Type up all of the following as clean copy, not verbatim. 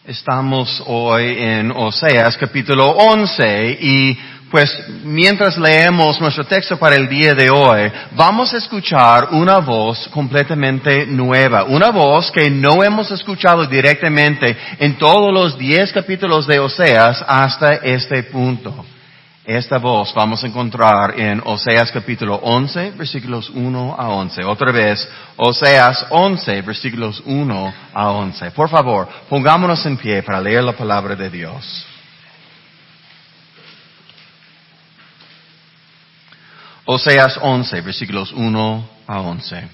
Estamos hoy en Oseas capítulo 11 y pues mientras leemos nuestro texto para el día de hoy, vamos a escuchar una voz completamente nueva, una voz que no hemos escuchado directamente en todos los 10 capítulos de Oseas hasta este punto. Esta voz vamos a encontrar en Oseas capítulo 11, versículos 1 a 11. Otra vez, Oseas 11, versículos 1 a 11. Por favor, pongámonos en pie para leer la palabra de Dios. Oseas 11, versículos 1 a 11.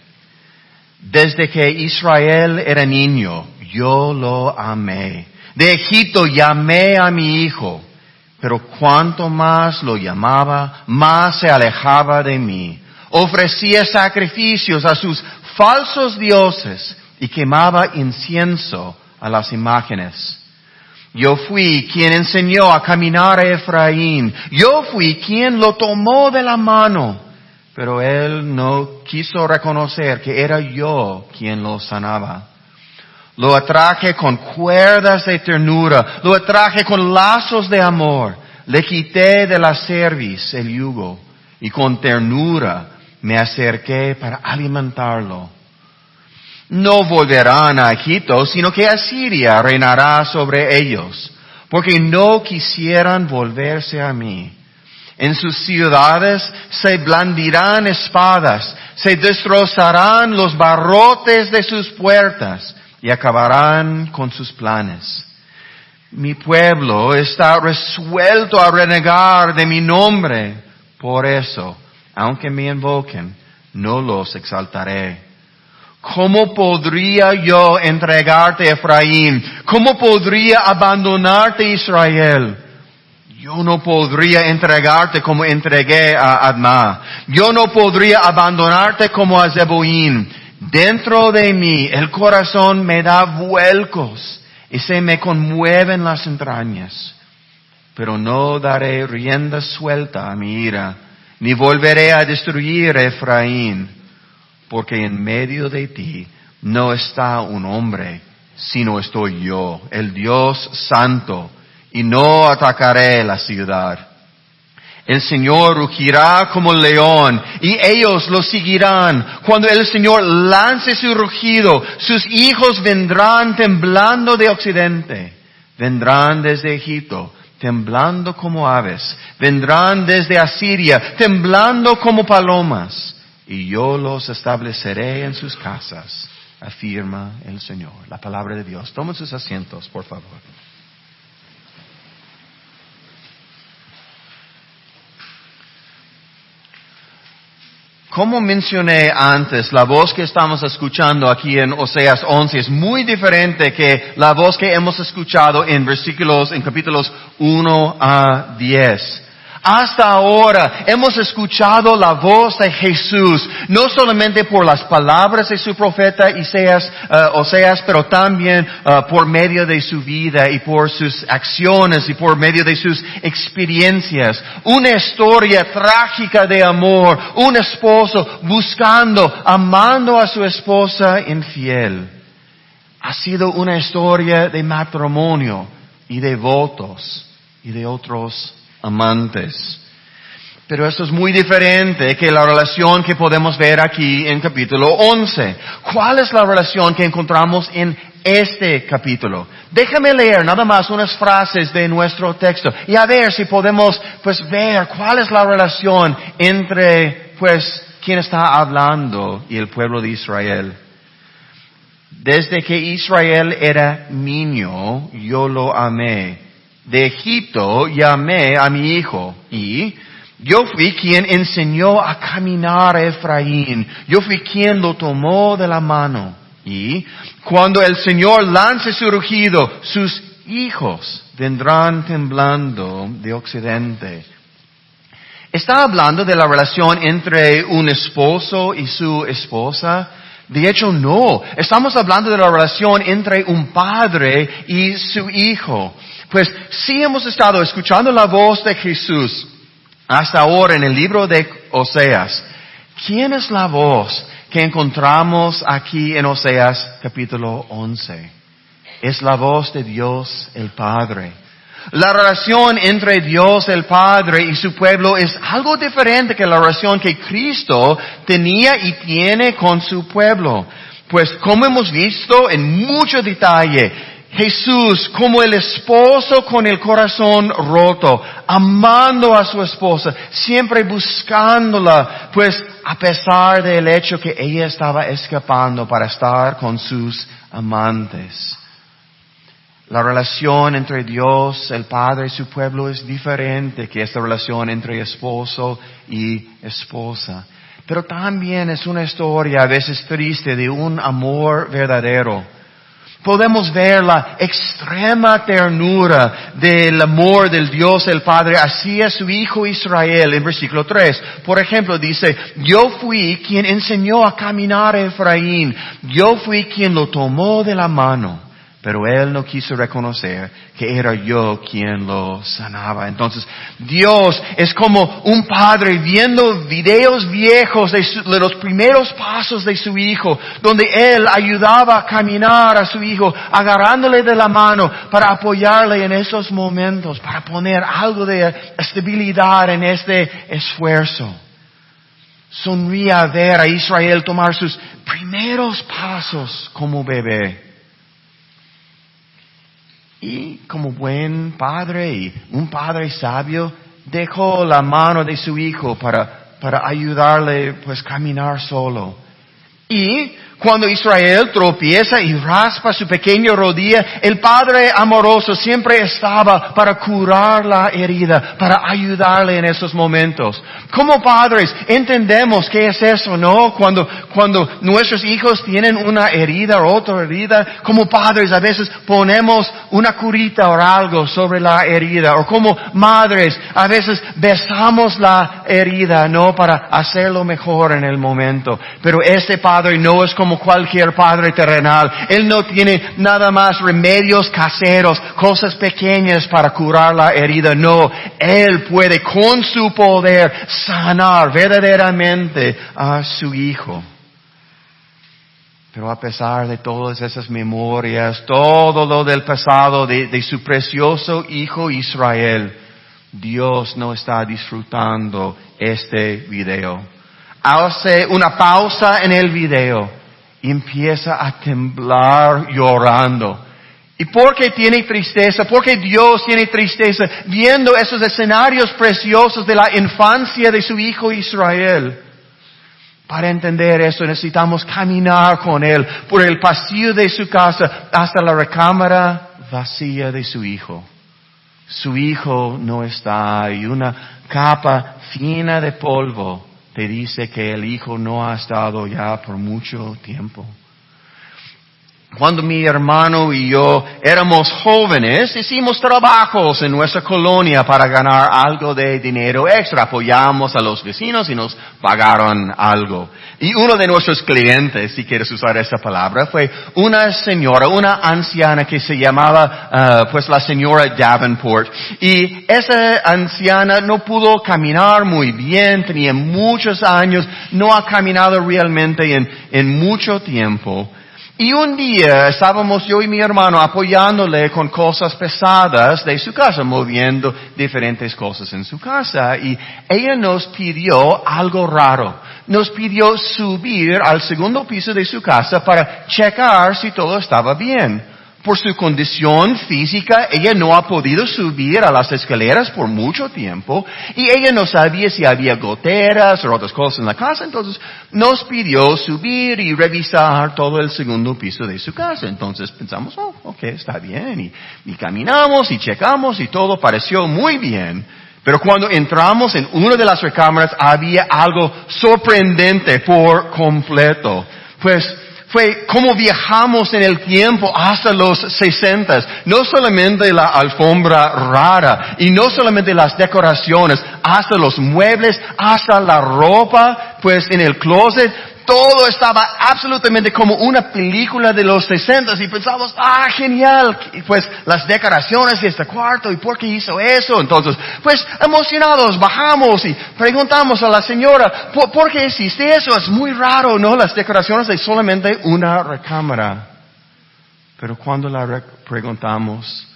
Desde que Israel era niño, yo lo amé. De Egipto llamé a mi hijo. Pero cuanto más lo llamaba, más se alejaba de mí. Ofrecía sacrificios a sus falsos dioses y quemaba incienso a las imágenes. Yo fui quien enseñó a caminar a Efraín. Yo fui quien lo tomó de la mano. Pero él no quiso reconocer que era yo quien lo sanaba. Lo atraje con cuerdas de ternura, lo atraje con lazos de amor. Le quité de la cerviz el yugo y con ternura me acerqué para alimentarlo. No volverán a Egipto, sino que Asiria reinará sobre ellos, porque no quisieran volverse a mí. En sus ciudades se blandirán espadas, se destrozarán los barrotes de sus puertas y acabarán con sus planes. Mi pueblo está resuelto a renegar de mi nombre. Por eso, aunque me invoquen, no los exaltaré. ¿Cómo podría yo entregarte, Efraín? ¿Cómo podría abandonarte, Israel? Yo no podría entregarte como entregué a Adma. Yo no podría abandonarte como a Zeboín. Dentro de mí el corazón me da vuelcos y se me conmueven las entrañas. Pero no daré rienda suelta a mi ira, ni volveré a destruir a Efraín, porque en medio de ti no está un hombre, sino estoy yo, el Dios Santo, y no atacaré la ciudad. El Señor rugirá como león, y ellos lo seguirán. Cuando el Señor lance su rugido, sus hijos vendrán temblando de occidente. Vendrán desde Egipto, temblando como aves. Vendrán desde Asiria, temblando como palomas. Y yo los estableceré en sus casas, afirma el Señor. La palabra de Dios. Tomen sus asientos, por favor. Como mencioné antes, la voz que estamos escuchando aquí en Oseas 11 es muy diferente que la voz que hemos escuchado en capítulos 1 a 10. Hasta ahora hemos escuchado la voz de Jesús, no solamente por las palabras de su profeta Oseas, pero también por medio de su vida y por sus acciones y por medio de sus experiencias. Una historia trágica de amor, un esposo amando a su esposa infiel. Ha sido una historia de matrimonio y de votos y de otros amantes. Pero esto es muy diferente que la relación que podemos ver aquí en capítulo 11. ¿Cuál es la relación que encontramos en este capítulo? Déjame leer nada más unas frases de nuestro texto y a ver si podemos ver cuál es la relación entre quien está hablando y el pueblo de Israel. Desde que Israel era niño, yo lo amé. De Egipto llamé a mi hijo y yo fui quien enseñó a caminar a Efraín. Yo fui quien lo tomó de la mano. Y cuando el Señor lance su rugido, sus hijos vendrán temblando de occidente. Está hablando de la relación entre un esposo y su esposa. De hecho, no. Estamos hablando de la relación entre un padre y su hijo. Pues sí hemos estado escuchando la voz de Jesús hasta ahora en el libro de Oseas. ¿Quién es la voz que encontramos aquí en Oseas capítulo 11? es la voz de Dios el Padre. La relación entre Dios el Padre y su pueblo es algo diferente que la relación que Cristo tenía y tiene con su pueblo. Pues como hemos visto en mucho detalle, Jesús como el esposo con el corazón roto, amando a su esposa, siempre buscándola, pues a pesar del hecho que ella estaba escapando para estar con sus amantes. La relación entre Dios, el Padre y su pueblo es diferente que esta relación entre esposo y esposa. Pero también es una historia a veces triste de un amor verdadero. Podemos ver la extrema ternura del amor del Dios el Padre hacia su Hijo Israel en versículo 3. Por ejemplo, dice, yo fui quien enseñó a caminar a Efraín. Yo fui quien lo tomó de la mano. Pero él no quiso reconocer que era yo quien lo sanaba. Entonces, Dios es como un padre viendo videos viejos de los primeros pasos de su hijo, donde él ayudaba a caminar a su hijo, agarrándole de la mano para apoyarle en esos momentos, para poner algo de estabilidad en este esfuerzo. Sonríe a ver a Israel tomar sus primeros pasos como bebé. Y como buen padre y un padre sabio, dejó la mano de su hijo para ayudarle pues caminar solo. Y cuando Israel tropieza y raspa su pequeña rodilla, el Padre amoroso siempre estaba para curar la herida, para ayudarle en esos momentos. Como padres entendemos qué es eso, ¿no? Cuando nuestros hijos tienen una herida o otra herida, como padres a veces ponemos una curita o algo sobre la herida. O como madres a veces besamos la herida, ¿no? Para hacerlo mejor en el momento. Pero este Padre no es como cualquier padre terrenal. Él no tiene nada más remedios caseros, cosas pequeñas para curar la herida. No, Él puede con su poder sanar verdaderamente a su hijo. Pero a pesar de todas esas memorias, todo lo del pasado de su precioso hijo Israel, Dios no está disfrutando este video. Hace una pausa en el video y empieza a temblar llorando. ¿Y por qué tiene tristeza? Porque Dios tiene tristeza viendo esos escenarios preciosos de la infancia de su hijo Israel. Para entender eso necesitamos caminar con Él por el pasillo de su casa hasta la recámara vacía de su hijo. Su hijo no está y una capa fina de polvo te dice que el hijo no ha estado ya por mucho tiempo. Cuando mi hermano y yo éramos jóvenes, hicimos trabajos en nuestra colonia para ganar algo de dinero extra. Apoyamos a los vecinos y nos pagaron algo. Y uno de nuestros clientes, si quieres usar esa palabra, fue una señora, una anciana que se llamaba, pues la señora Davenport. Y esa anciana no pudo caminar muy bien, tenía muchos años, no ha caminado realmente en mucho tiempo. Y un día estábamos yo y mi hermano apoyándole con cosas pesadas de su casa, moviendo diferentes cosas en su casa. Y ella nos pidió algo raro. Nos pidió subir al segundo piso de su casa para checar si todo estaba bien. Por su condición física, ella no ha podido subir a las escaleras por mucho tiempo y ella no sabía si había goteras o otras cosas en la casa, entonces nos pidió subir y revisar todo el segundo piso de su casa. Entonces pensamos, ok, está bien, y caminamos y checamos y todo pareció muy bien. Pero cuando entramos en una de las recámaras había algo sorprendente por completo. Pues fue como viajamos en el tiempo hasta los 60. No solamente la alfombra rara y no solamente las decoraciones, hasta los muebles, hasta la ropa, pues en el closet. Todo estaba absolutamente como una película de los 60 y pensamos, genial, pues las decoraciones de este cuarto y por qué hizo eso. Entonces, pues emocionados bajamos y preguntamos a la señora, ¿por qué hiciste eso? Es muy raro, ¿no? Las decoraciones de solamente una recámara. Pero cuando la preguntamos,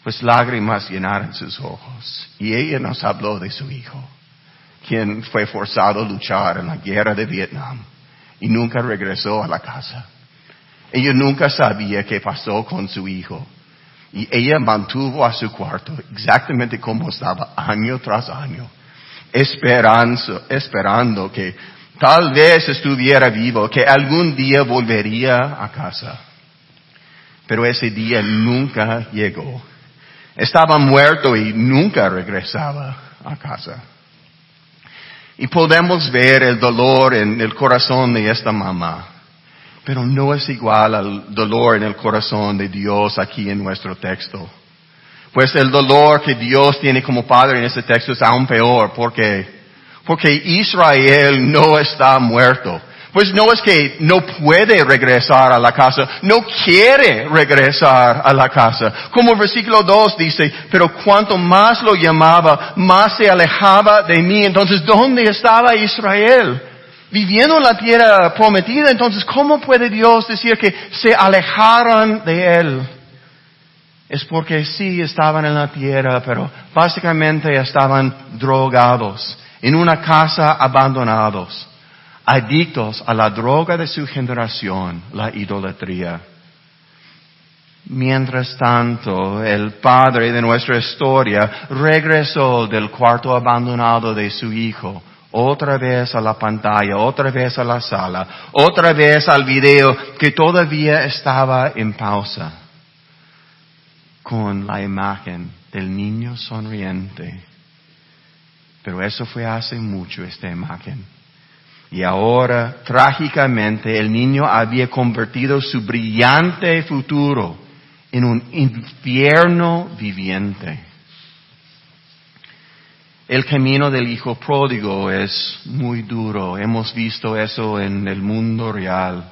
pues lágrimas llenaron sus ojos. Y ella nos habló de su hijo, quien fue forzado a luchar en la guerra de Vietnam y nunca regresó a la casa. Ella nunca sabía qué pasó con su hijo. Y ella mantuvo a su cuarto exactamente como estaba año tras año, esperando que tal vez estuviera vivo, que algún día volvería a casa. Pero ese día nunca llegó. Estaba muerto y nunca regresaba a casa. Y podemos ver el dolor en el corazón de esta mamá. Pero no es igual al dolor en el corazón de Dios aquí en nuestro texto. Pues el dolor que Dios tiene como Padre en este texto es aún peor. Porque Israel no está muerto. Pues no es que no puede regresar a la casa, no quiere regresar a la casa. Como el versículo 2 dice, pero cuanto más lo llamaba, más se alejaba de mí. Entonces, ¿dónde estaba Israel? Viviendo en la tierra prometida. Entonces, ¿cómo puede Dios decir que se alejaran de Él? Es porque sí estaban en la tierra, pero básicamente estaban drogados, en una casa abandonados, adictos a la droga de su generación, la idolatría. Mientras tanto, el padre de nuestra historia regresó del cuarto abandonado de su hijo, otra vez a la pantalla, otra vez a la sala, otra vez al video que todavía estaba en pausa, con la imagen del niño sonriente. Pero eso fue hace mucho, esta imagen. Y ahora, trágicamente, el niño había convertido su brillante futuro en un infierno viviente. El camino del hijo pródigo es muy duro. Hemos visto eso en el mundo real.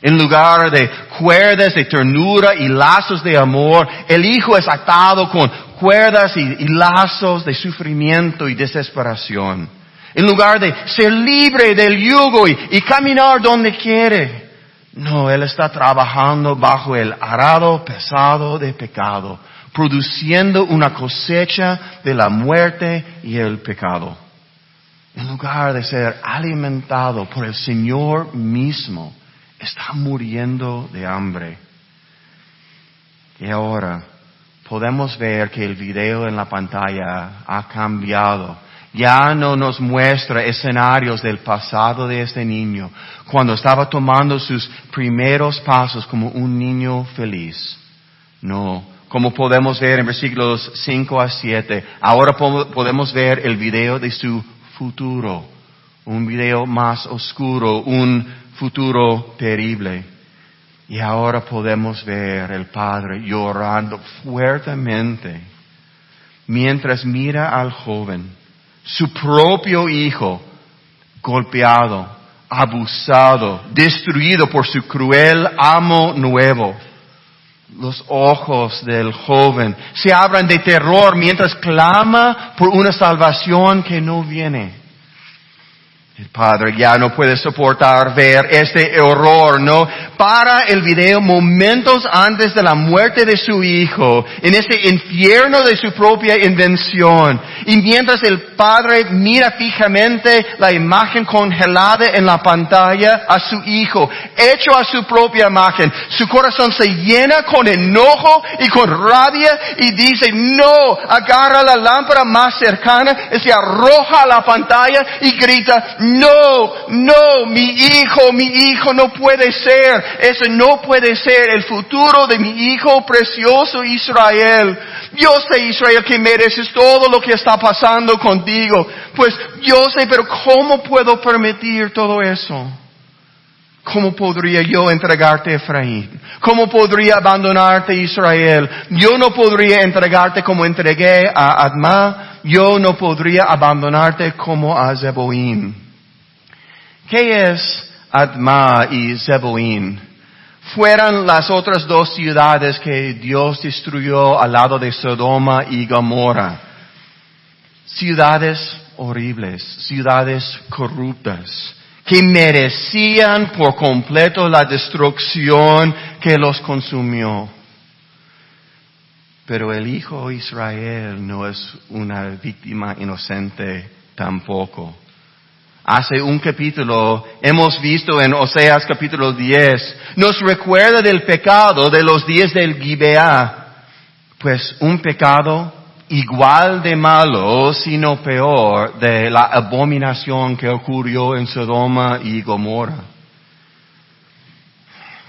En lugar de cuerdas de ternura y lazos de amor, el hijo es atado con cuerdas y lazos de sufrimiento y desesperación. En lugar de ser libre del yugo y caminar donde quiere. No, él está trabajando bajo el arado pesado de pecado, produciendo una cosecha de la muerte y el pecado. En lugar de ser alimentado por el Señor mismo, está muriendo de hambre. Y ahora podemos ver que el video en la pantalla ha cambiado. Ya no nos muestra escenarios del pasado de este niño, cuando estaba tomando sus primeros pasos como un niño feliz. No, como podemos ver en versículos 5 a 7, ahora podemos ver el video de su futuro, un video más oscuro, un futuro terrible. Y ahora podemos ver el padre llorando fuertemente mientras mira al joven, su propio hijo, golpeado, abusado, destruido por su cruel amo nuevo. Los ojos del joven se abren de terror mientras clama por una salvación que no viene. El padre ya no puede soportar ver este horror, ¿no? Para el video momentos antes de la muerte de su hijo, en este infierno de su propia invención. Y mientras el padre mira fijamente la imagen congelada en la pantalla a su hijo, hecho a su propia imagen, su corazón se llena con enojo y con rabia y dice, no, agarra la lámpara más cercana y se arroja a la pantalla y grita, no, mi hijo no puede ser. Ese no puede ser el futuro de mi hijo precioso Israel. Yo sé, Israel, que mereces todo lo que está pasando contigo. Pues yo sé, pero ¿cómo puedo permitir todo eso? ¿Cómo podría yo entregarte, Efraín? ¿Cómo podría abandonarte, Israel? Yo no podría entregarte como entregué a Admá. Yo no podría abandonarte como a Zeboim. ¿Qué es Admá y Zeboim? Fueron las otras dos ciudades que Dios destruyó al lado de Sodoma y Gomorra. Ciudades horribles, ciudades corruptas, que merecían por completo la destrucción que los consumió. Pero el hijo Israel no es una víctima inocente tampoco. Hace un capítulo hemos visto en Oseas capítulo 10, nos recuerda del pecado de los días del Gibeá, pues un pecado igual de malo, sino peor, de la abominación que ocurrió en Sodoma y Gomorra.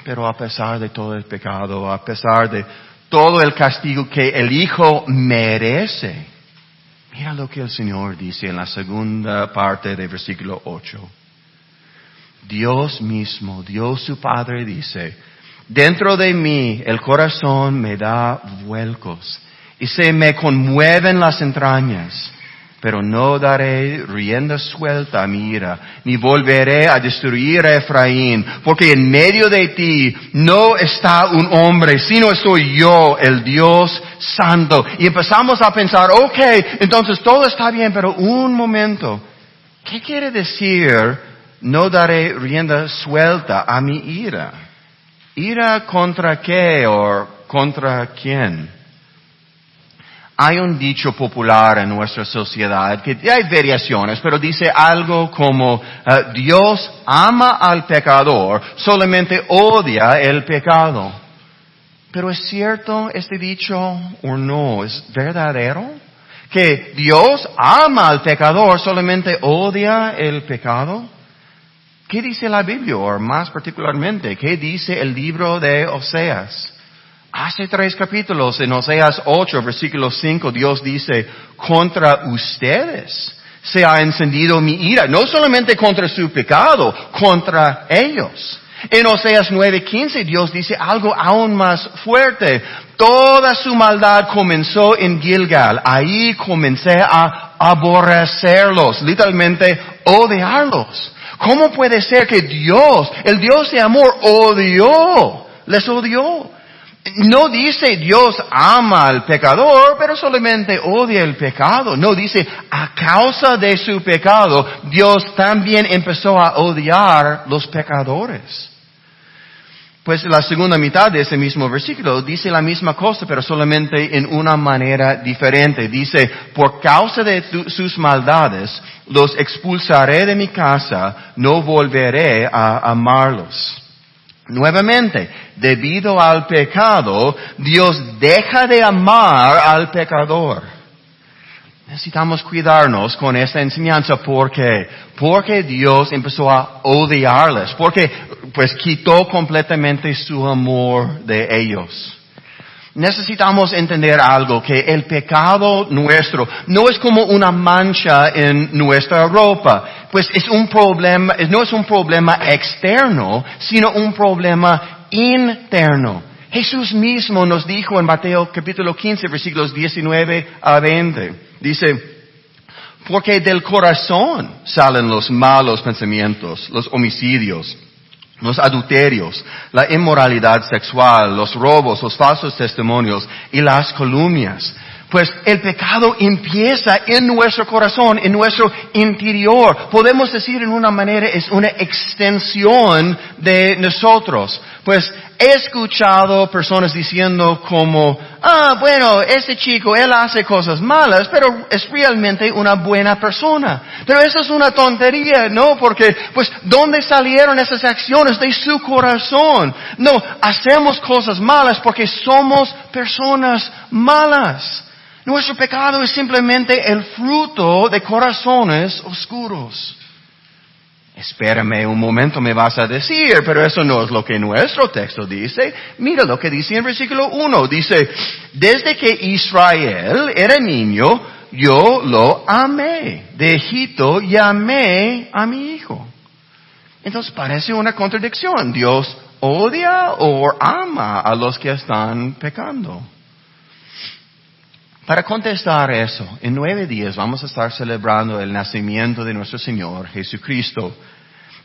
Pero a pesar de todo el pecado, a pesar de todo el castigo que el Hijo merece, mira lo que el Señor dice en la segunda parte del versículo 8. Dios mismo, Dios su Padre dice, dentro de mí el corazón me da vuelcos y se me conmueven las entrañas, pero no daré rienda suelta a mi ira, ni volveré a destruir a Efraín, porque en medio de ti no está un hombre, sino soy yo, el Dios Santo. Y empezamos a pensar, entonces todo está bien, pero un momento, ¿qué quiere decir no daré rienda suelta a mi ira? ¿Ira contra qué o contra quién? Hay un dicho popular en nuestra sociedad que hay variaciones, pero dice algo como Dios ama al pecador, solamente odia el pecado. ¿Pero es cierto este dicho o no? ¿Es verdadero? ¿Que Dios ama al pecador, solamente odia el pecado? ¿Qué dice la Biblia? O más particularmente, ¿qué dice el libro de Oseas? Hace 3 capítulos, en Oseas 8, versículo 5, Dios dice, contra ustedes se ha encendido mi ira, no solamente contra su pecado, contra ellos. En Oseas 9:15, Dios dice algo aún más fuerte. Toda su maldad comenzó en Gilgal. Ahí comencé a aborrecerlos, literalmente odiarlos. ¿Cómo puede ser que Dios, el Dios de amor, les odió? No dice Dios ama al pecador, pero solamente odia el pecado. No dice a causa de su pecado, Dios también empezó a odiar los pecadores. Pues la segunda mitad de ese mismo versículo dice la misma cosa, pero solamente en una manera diferente. Dice, por causa de sus maldades, los expulsaré de mi casa, no volveré a amarlos. Nuevamente, debido al pecado, Dios deja de amar al pecador. Necesitamos cuidarnos con esta enseñanza. ¿Por qué? Porque Dios empezó a odiarles. Porque, pues, quitó completamente su amor de ellos. Necesitamos entender algo, que el pecado nuestro no es como una mancha en nuestra ropa. Pues es un problema, no es un problema externo, sino un problema interno. Jesús mismo nos dijo en Mateo capítulo 15, versículos 19 a 20. Dice, porque del corazón salen los malos pensamientos, los homicidios, los adulterios, la inmoralidad sexual, los robos, los falsos testimonios y las calumnias. Pues el pecado empieza en nuestro corazón, en nuestro interior. Podemos decir en una manera, es una extensión de nosotros. Pues he escuchado personas diciendo como, bueno, ese chico, él hace cosas malas, pero es realmente una buena persona. Pero eso es una tontería, ¿no? Porque, pues, ¿dónde salieron esas acciones de su corazón? No, hacemos cosas malas porque somos personas malas. Nuestro pecado es simplemente el fruto de corazones oscuros. Espérame un momento, me vas a decir, pero eso no es lo que nuestro texto dice. Mira lo que dice en versículo 1. Dice, desde que Israel era niño, yo lo amé. De Egipto llamé a mi hijo. Entonces parece una contradicción. Dios odia o ama a los que están pecando. Para contestar eso, en 9 días vamos a estar celebrando el nacimiento de nuestro Señor Jesucristo.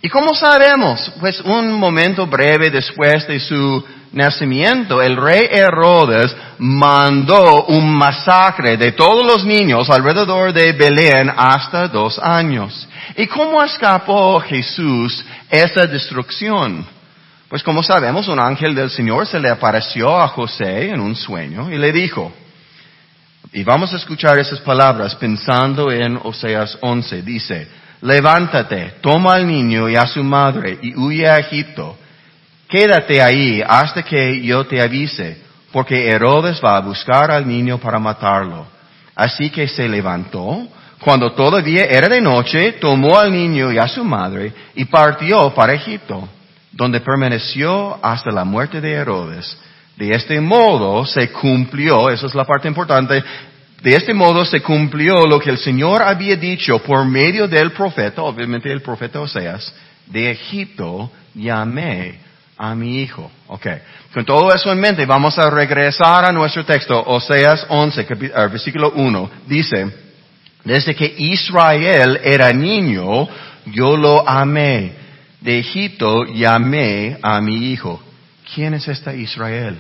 ¿Y cómo sabemos? Pues un momento breve después de su nacimiento, el rey Herodes mandó un masacre de todos los niños alrededor de Belén hasta 2 años. ¿Y cómo escapó Jesús esa destrucción? Pues como sabemos, un ángel del Señor se le apareció a José en un sueño y le dijo, y vamos a escuchar esas palabras pensando en Oseas 11, dice, levántate, toma al niño y a su madre y huye a Egipto. Quédate ahí hasta que yo te avise, porque Herodes va a buscar al niño para matarlo. Así que se levantó, cuando todavía era de noche, tomó al niño y a su madre y partió para Egipto, donde permaneció hasta la muerte de Herodes. De este modo se cumplió, esa es la parte importante, de este modo se cumplió lo que el Señor había dicho por medio del profeta, obviamente el profeta Oseas, de Egipto llamé a mi hijo. Okay. Con todo eso en mente, vamos a regresar a nuestro texto, Oseas 11, versículo 1. Dice, desde que Israel era niño, yo lo amé. De Egipto llamé a mi hijo. ¿Quién es este Israel?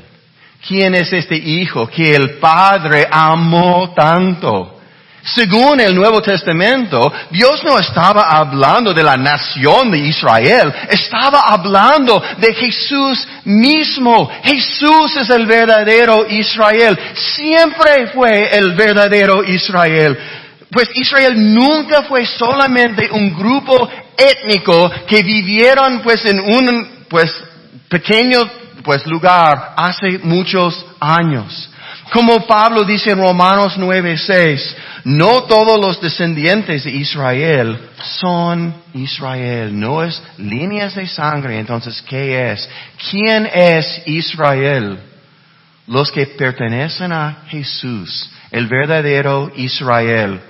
¿Quién es este hijo que el Padre amó tanto? Según el Nuevo Testamento, Dios no estaba hablando de la nación de Israel, estaba hablando de Jesús mismo. Jesús es el verdadero Israel, siempre fue el verdadero Israel. Pues Israel nunca fue solamente un grupo étnico que vivieron pues en un pequeño lugar hace muchos años. Como Pablo dice en Romanos 9:6, no todos los descendientes de Israel son Israel. No es líneas de sangre. Entonces, ¿qué es? ¿Quién es Israel? Los que pertenecen a Jesús, el verdadero Israel.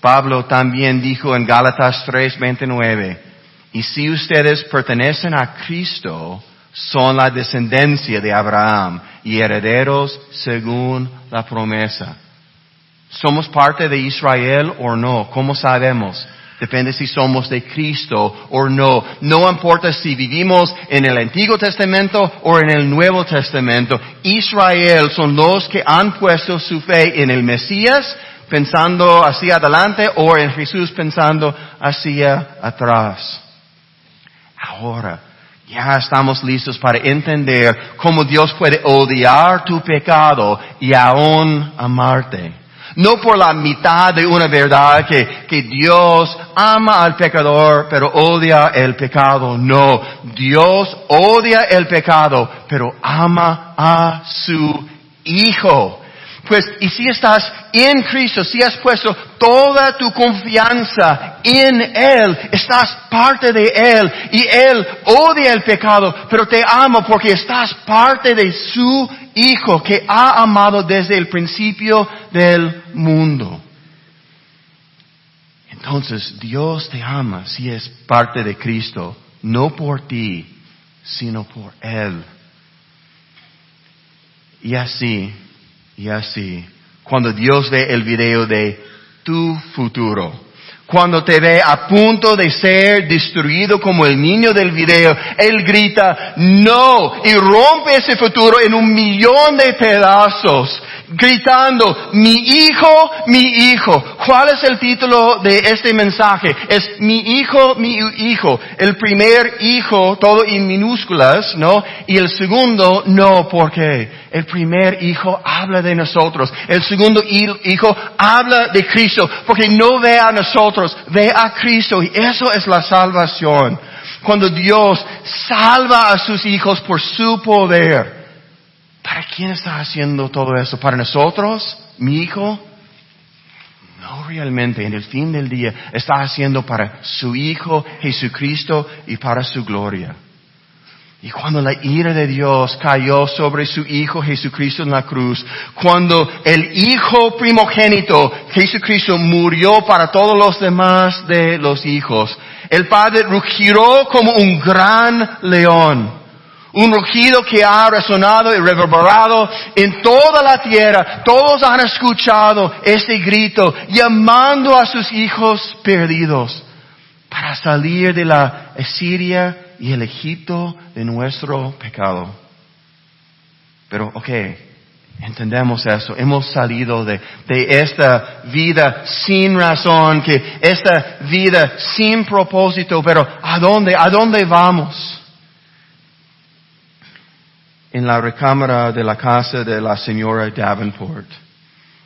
Pablo también dijo en Gálatas 3:29, y si ustedes pertenecen a Cristo, son la descendencia de Abraham y herederos según la promesa. ¿Somos parte de Israel o no? ¿Cómo sabemos? Depende si somos de Cristo o no. No importa si vivimos en el Antiguo Testamento o en el Nuevo Testamento. Israel son los que han puesto su fe en el Mesías, pensando hacia adelante, o en Jesús pensando hacia atrás. Ahora, ya estamos listos para entender cómo Dios puede odiar tu pecado y aún amarte. No por la mitad de una verdad que Dios ama al pecador, pero odia el pecado. No, Dios odia el pecado, pero ama a su Hijo. Pues, y si estás en Cristo, si has puesto toda tu confianza en Él, estás parte de Él, y Él odia el pecado, pero te ama porque estás parte de su Hijo que ha amado desde el principio del mundo. Entonces, Dios te ama si es parte de Cristo, no por ti, sino por Él. Y así, cuando Dios ve el video de tu futuro, cuando te ve a punto de ser destruido como el niño del video, Él grita, no, y rompe ese futuro en 1,000,000 de pedazos, gritando, mi hijo. ¿Cuál es el título de este mensaje? Es mi hijo. El primer hijo, todo en minúsculas, ¿no? Y el segundo, no, ¿por qué? El primer hijo habla de nosotros. El segundo hijo habla de Cristo, porque no ve a nosotros, ve a Cristo, y eso es la salvación. Cuando Dios salva a sus hijos por su poder. ¿Para quién está haciendo todo eso? ¿Para nosotros? ¿Mi hijo? No realmente. En el fin del día está haciendo para su Hijo Jesucristo y para su gloria. Y cuando la ira de Dios cayó sobre su Hijo Jesucristo en la cruz, cuando el Hijo primogénito Jesucristo murió para todos los demás de los hijos, el Padre rugió como un gran león. Un rugido que ha resonado y reverberado en toda la tierra. Todos han escuchado ese grito llamando a sus hijos perdidos. para salir de la Asiria y el Egipto de nuestro pecado. Pero, entendemos eso. Hemos salido de esta vida sin razón, que esta vida sin propósito, pero ¿a dónde vamos? En la recámara de la casa de la señora Davenport,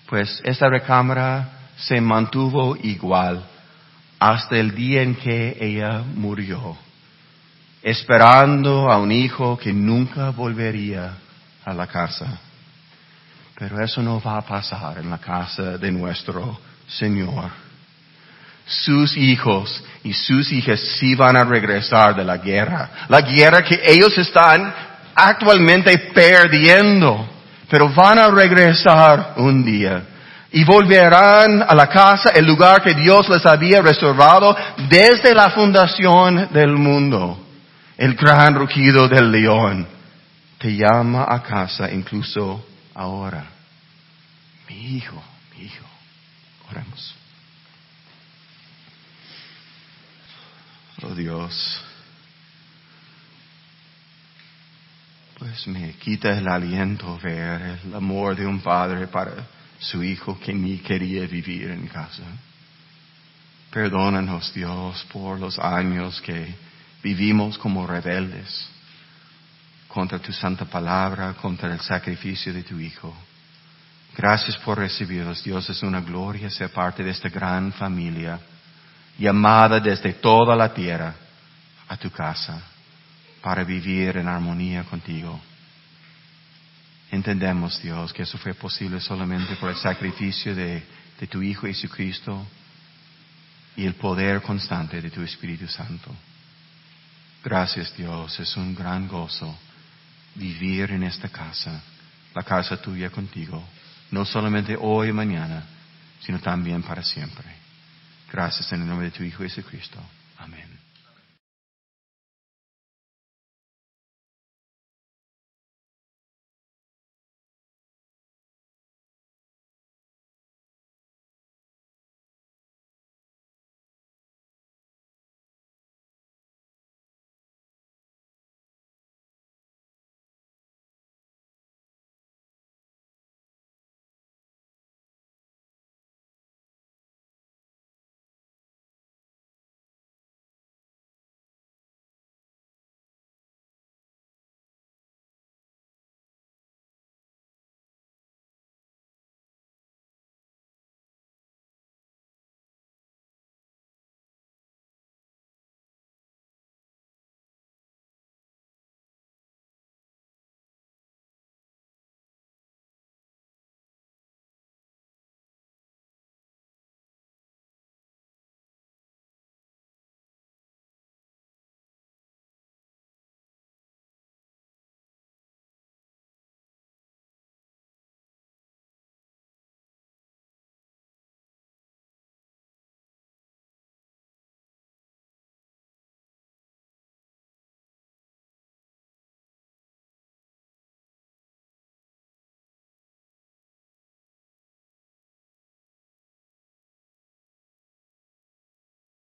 pues esta recámara se mantuvo igual hasta el día en que ella murió, esperando a un hijo que nunca volvería a la casa. Pero eso no va a pasar en la casa de nuestro Señor. Sus hijos y sus hijas sí van a regresar de la guerra que ellos están actualmente perdiendo, pero van a regresar un día y volverán a la casa, el lugar que Dios les había reservado desde la fundación del mundo. El gran rugido del león te llama a casa incluso ahora. Mi hijo, oremos. Oh Dios, pues me quita el aliento ver el amor de un padre para su hijo que ni quería vivir en casa. Perdónanos, Dios, por los años que vivimos como rebeldes contra tu santa palabra, contra el sacrificio de tu Hijo. Gracias por recibirlos, Dios. Es una gloria ser parte de esta gran familia, llamada desde toda la tierra a tu casa, para vivir en armonía contigo. Entendemos, Dios, que eso fue posible solamente por el sacrificio de tu Hijo Jesucristo y el poder constante de tu Espíritu Santo. Gracias, Dios. Es un gran gozo vivir en esta casa, la casa tuya contigo, no solamente hoy y mañana, sino también para siempre. Gracias en el nombre de tu Hijo Jesucristo. Amén.